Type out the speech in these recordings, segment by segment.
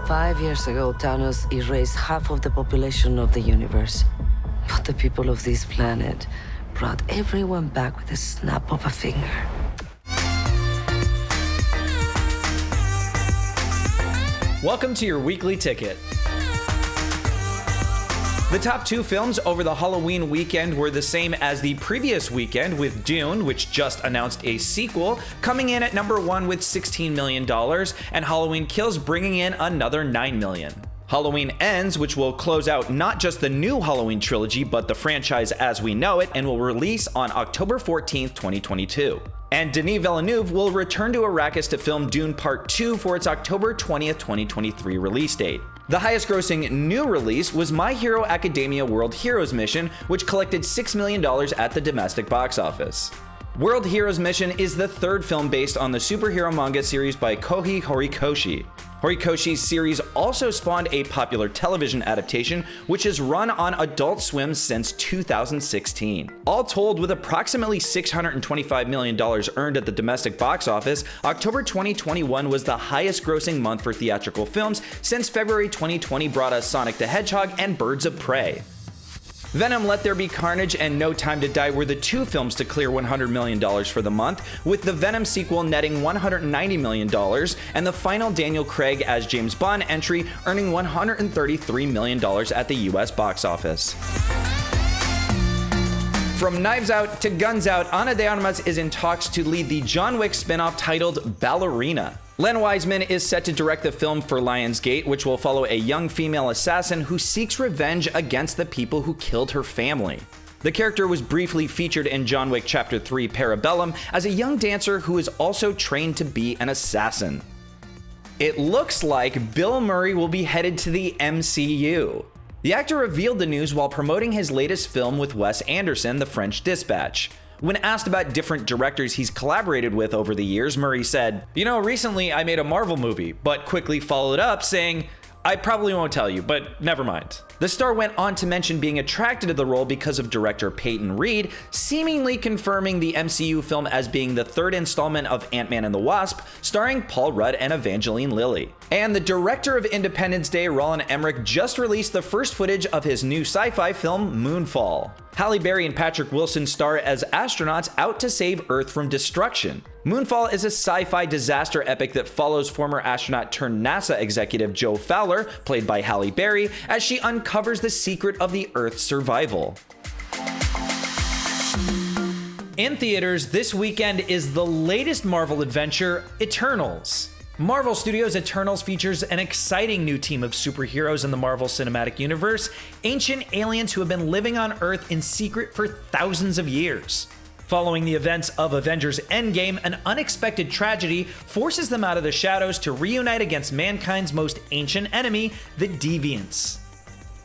5 years ago, Thanos erased half of the population of the universe. But the people of this planet brought everyone back with a snap of a finger. Welcome to your weekly ticket. The top two films over the Halloween weekend were the same as the previous weekend, with Dune, which just announced a sequel, coming in at number one with $16 million, and Halloween Kills bringing in another $9 million. Halloween Ends, which will close out not just the new Halloween trilogy, but the franchise as we know it, and will release on October 14th, 2022. And Denis Villeneuve will return to Arrakis to film Dune Part 2 for its October 20th, 2023 release date. The highest grossing new release was My Hero Academia World Heroes Mission, which collected $6 million at the domestic box office. World Heroes Mission is the third film based on the superhero manga series by Kohei Horikoshi. Horikoshi's series also spawned a popular television adaptation, which has run on Adult Swim since 2016. All told, with approximately $625 million earned at the domestic box office, October 2021 was the highest grossing month for theatrical films since February 2020 brought us Sonic the Hedgehog and Birds of Prey. Venom, Let There Be Carnage, and No Time to Die were the two films to clear $100 million for the month, with the Venom sequel netting $190 million, and the final Daniel Craig as James Bond entry earning $133 million at the US box office. From Knives Out to Guns Out, Ana de Armas is in talks to lead the John Wick spin-off titled Ballerina. Len Wiseman is set to direct the film for Lionsgate, which will follow a young female assassin who seeks revenge against the people who killed her family. The character was briefly featured in John Wick Chapter 3 Parabellum as a young dancer who is also trained to be an assassin. It looks like Bill Murray will be headed to the MCU. The actor revealed the news while promoting his latest film with Wes Anderson, The French Dispatch. When asked about different directors he's collaborated with over the years, Murray said, recently I made a Marvel movie, but quickly followed up saying, I probably won't tell you, but never mind. The star went on to mention being attracted to the role because of director Peyton Reed, seemingly confirming the MCU film as being the third installment of Ant-Man and the Wasp, starring Paul Rudd and Evangeline Lilly. And the director of Independence Day, Roland Emmerich, just released the first footage of his new sci-fi film, Moonfall. Halle Berry and Patrick Wilson star as astronauts out to save Earth from destruction. Moonfall is a sci-fi disaster epic that follows former astronaut turned NASA executive Jo Fowler, played by Halle Berry, as she uncovers the secret of the Earth's survival. In theaters this weekend is the latest Marvel adventure, Eternals. Marvel Studios' Eternals features an exciting new team of superheroes in the Marvel Cinematic Universe, ancient aliens who have been living on Earth in secret for thousands of years. Following the events of Avengers Endgame, an unexpected tragedy forces them out of the shadows to reunite against mankind's most ancient enemy, the Deviants.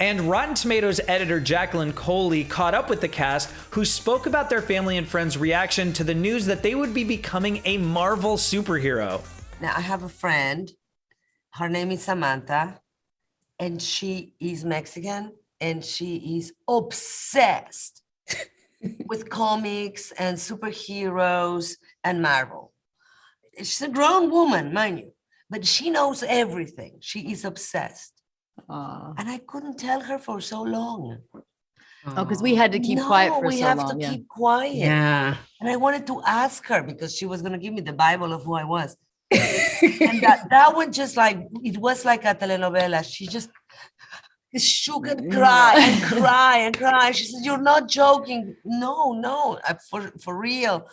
And Rotten Tomatoes editor Jacqueline Coley caught up with the cast, who spoke about their family and friends' reaction to the news that they would be becoming a Marvel superhero. Now, I have a friend, her name is Samantha, and she is Mexican, and she is obsessed with comics and superheroes and Marvel. She's a grown woman, mind you, but she knows everything. She is obsessed. And I couldn't tell her for so long. Oh, because we had to keep quiet for so long. We have to keep quiet. Yeah. And I wanted to ask her because she was going to give me the Bible of who I was. And that one just it was like a telenovela. She just shook and cried and cried and cried. She said, "You're not joking." No, for real.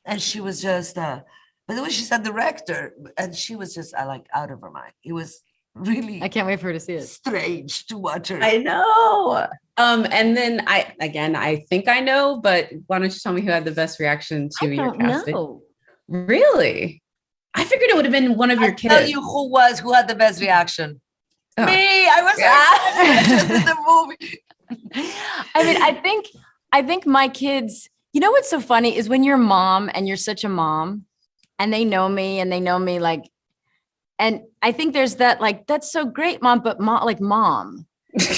And she was just, by the way, she's a director, and she was just out of her mind. It was really, I can't wait for her to see it. Strange to watch her. I know. And then I think I know, but why don't you tell me who had the best reaction to your casting? No. Really? I figured it would have been one of your kids. I'll tell you who had the best reaction. Oh. Me. I was in the movie. I mean, I think my kids, what's so funny is when you're a mom and you're such a mom and they know me like, and I think there's that, that's so great, mom, but mom. So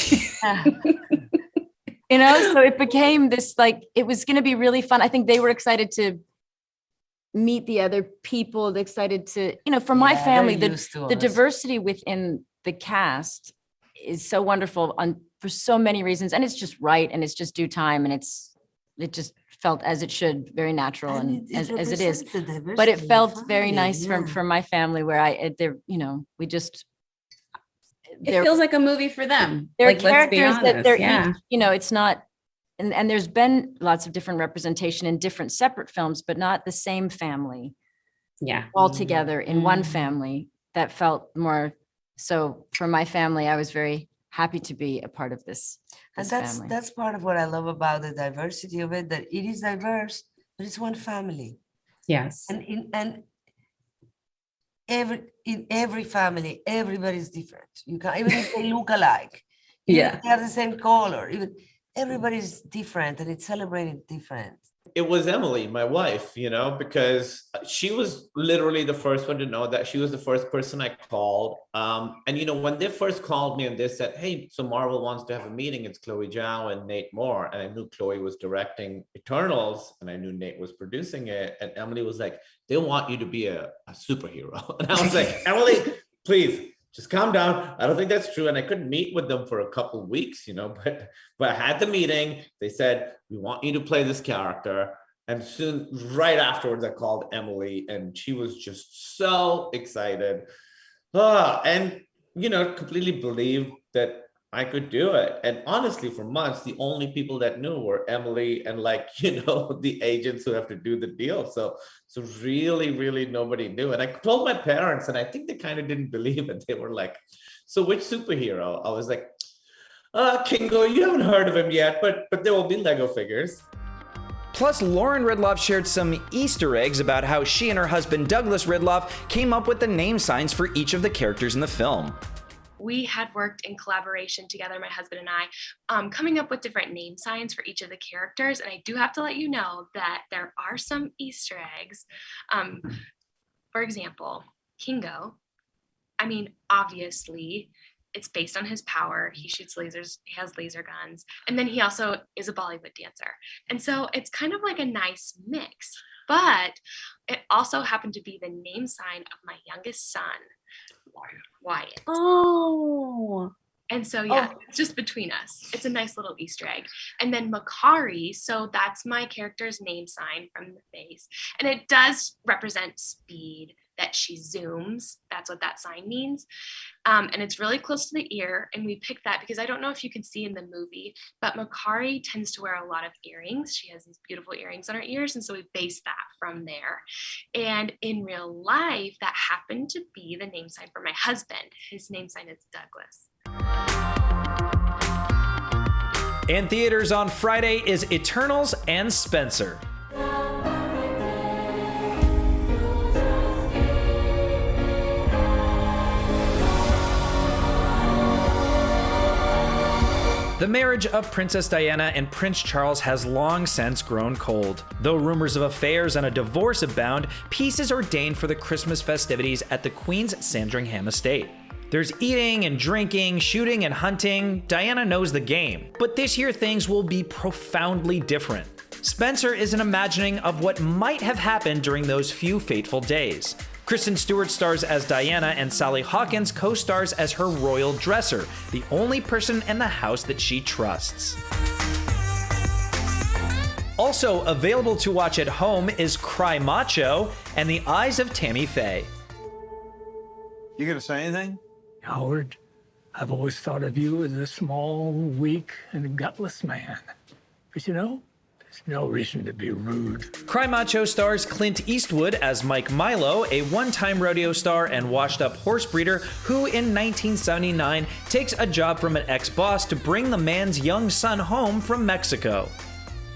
it became this, it was going to be really fun. I think they were excited to meet the other people, excited to, for my family, the diversity within the cast is so wonderful for so many reasons, and it's just right, and it's just due time, and it just felt as it should, very natural, and as it is. represents the diversity But it of felt very family, nice yeah. from my family, where we just. It feels like a movie for them. There are Like, let's be characters that honest. they're Yeah. each, it's not, and there's been lots of different representation in different separate films, but not the same family Yeah. all together in one family. That felt more, so for my family, I was very happy to be a part of this And family. that's part of what I love about the diversity of it, that it is diverse, but it's one family. Yes. And in every family, everybody's different. You can, even if they look alike, even Yeah. if they have the same color, even everybody's different, and it's celebrated different. It was Emily, my wife, because she was literally the first one to know that. She was the first person I called. And when they first called me and they said, hey, so Marvel wants to have a meeting, it's Chloe Zhao and Nate Moore. And I knew Chloe was directing Eternals, and I knew Nate was producing it. And Emily was like, they want you to be a superhero. And I was like, Emily, please, just calm down. I don't think that's true. And I couldn't meet with them for a couple of weeks, but I had the meeting. They said, we want you to play this character. And soon, right afterwards, I called Emily, and she was just so excited. And, completely believed that I could do it. And honestly, for months, the only people that knew were Emily and the agents who have to do the deal. So really, really nobody knew. And I told my parents, and I think they kind of didn't believe it. They were like, so which superhero? I was like, Kingo, you haven't heard of him yet, but there will be Lego figures. Plus, Lauren Ridloff shared some Easter eggs about how she and her husband Douglas Ridloff came up with the name signs for each of the characters in the film. We had worked in collaboration together, my husband and I, coming up with different name signs for each of the characters. And I do have to let you know that there are some Easter eggs. For example, Kingo. Obviously, it's based on his power. He shoots lasers, he has laser guns, and then he also is a Bollywood dancer. And so it's kind of like a nice mix. But it also happened to be the name sign of my youngest son, Wyatt. Oh. And so, it's just between us. It's a nice little Easter egg. And then Makari, so that's my character's name sign from the face. And it does represent speed, that she zooms. That's what that sign means. And it's really close to the ear. And we picked that because I don't know if you can see in the movie, but Makari tends to wear a lot of earrings. She has these beautiful earrings on her ears. And so we based that from there. And in real life, that happened to be the name sign for my husband. His name sign is Douglas. In theaters on Friday is Eternals and Spencer. The marriage of Princess Diana and Prince Charles has long since grown cold. Though rumors of affairs and a divorce abound, peace is ordained for the Christmas festivities at the Queen's Sandringham estate. There's eating and drinking, shooting and hunting. Diana knows the game. But this year things will be profoundly different. Spencer is an imagining of what might have happened during those few fateful days. Kristen Stewart stars as Diana, and Sally Hawkins co-stars as her royal dresser, the only person in the house that she trusts. Also available to watch at home is Cry Macho and The Eyes of Tammy Faye. You gonna say anything? Howard, I've always thought of you as a small, weak, and gutless man. But there's no reason to be rude. Cry Macho stars Clint Eastwood as Mike Milo, a one-time rodeo star and washed-up horse breeder who in 1979 takes a job from an ex-boss to bring the man's young son home from Mexico.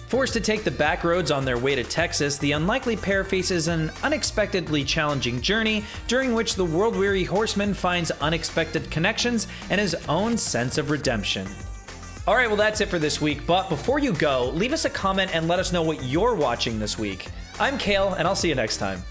Forced to take the back roads on their way to Texas, the unlikely pair faces an unexpectedly challenging journey during which the world-weary horseman finds unexpected connections and his own sense of redemption. All right, well, that's it for this week. But before you go, leave us a comment and let us know what you're watching this week. I'm Kale, and I'll see you next time.